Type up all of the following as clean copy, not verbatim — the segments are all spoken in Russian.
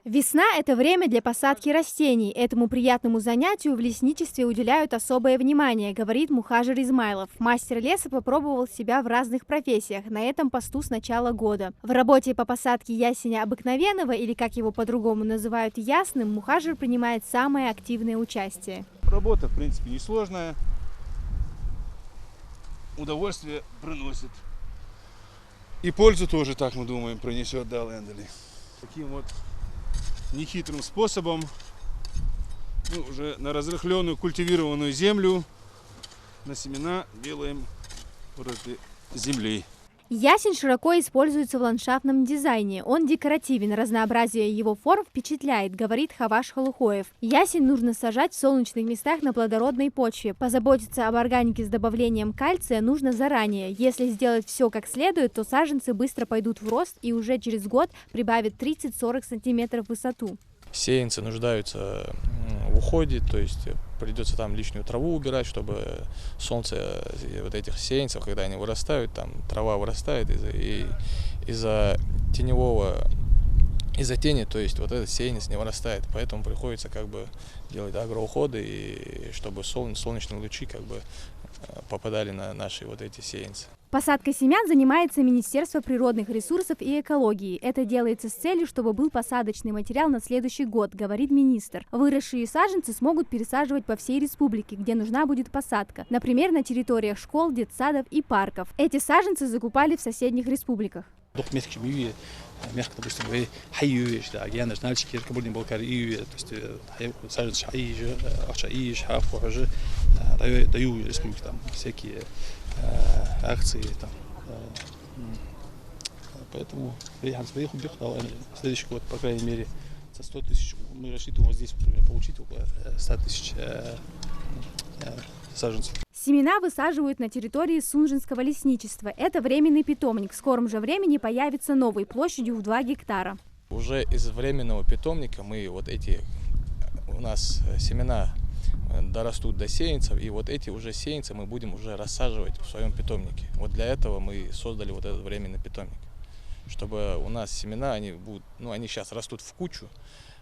Весна – это время для посадки растений. Этому приятному занятию в лесничестве уделяют особое внимание, говорит Мухажир Измайлов. Мастер леса попробовал себя в разных профессиях на этом посту с начала года. В работе по посадке ясеня обыкновенного, или как его по-другому называют ясным, Мухажир принимает самое активное участие. Работа, в принципе, несложная. Удовольствие приносит. И пользу тоже, так мы думаем, принесет Лендали. Таким вот нехитрым способом, уже на разрыхленную культивированную землю, на семена делаем против земли. Ясень широко используется в ландшафтном дизайне. Он декоративен, разнообразие его форм впечатляет, говорит Хаваш Халухоев. Ясень нужно сажать в солнечных местах на плодородной почве. Позаботиться об органике с добавлением кальция нужно заранее. Если сделать все как следует, то саженцы быстро пойдут в рост и уже через год прибавят 30-40 сантиметров в высоту. Сеянцы нуждаются в уходе, то есть придется там лишнюю траву убирать, чтобы солнце вот этих сеянцев, когда они вырастают, там трава вырастает из-за тени, то есть вот этот сеянец не вырастает, поэтому приходится как бы делать агроуходы, и чтобы солнечные лучи как бы попадали на наши вот эти сеянцы. Посадкой семян занимается Министерство природных ресурсов и экологии. Это делается с целью, чтобы был посадочный материал на следующий год, говорит министр. Выросшие саженцы смогут пересаживать по всей республике, где нужна будет посадка. Например, на территориях школ, детсадов и парков. Эти саженцы закупали в соседних республиках. мягко, допустим, хайюеш, да, генер, знаете, киркабульный балкарию, то есть сажать шаиже, ахшаиш, хафуаже, даю республики там всякие акции там. Поэтому приехал следующий год, по крайней мере, за 100 тысяч, мы рассчитываем вот здесь, например, получить около 100 тысяч саженцев. Семена высаживают на территории Сунжинского лесничества. Это временный питомник. В скором же времени появится новый площадью в 2 гектара. Уже из временного питомника у нас семена дорастут до сеянцев, и вот эти уже сеянцы мы будем уже рассаживать в своем питомнике. Вот для этого мы создали вот этот временный питомник, чтобы у нас семена, они сейчас растут в кучу,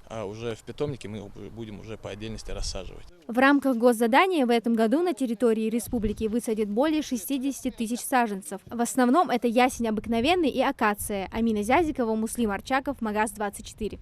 а уже в питомнике мы будем уже по отдельности рассаживать. В рамках госзадания в этом году на территории республики высадят более 60 тысяч саженцев. В основном это ясень обыкновенный и акация. Амина Зязикова, Муслим Арчаков, Магаз 24.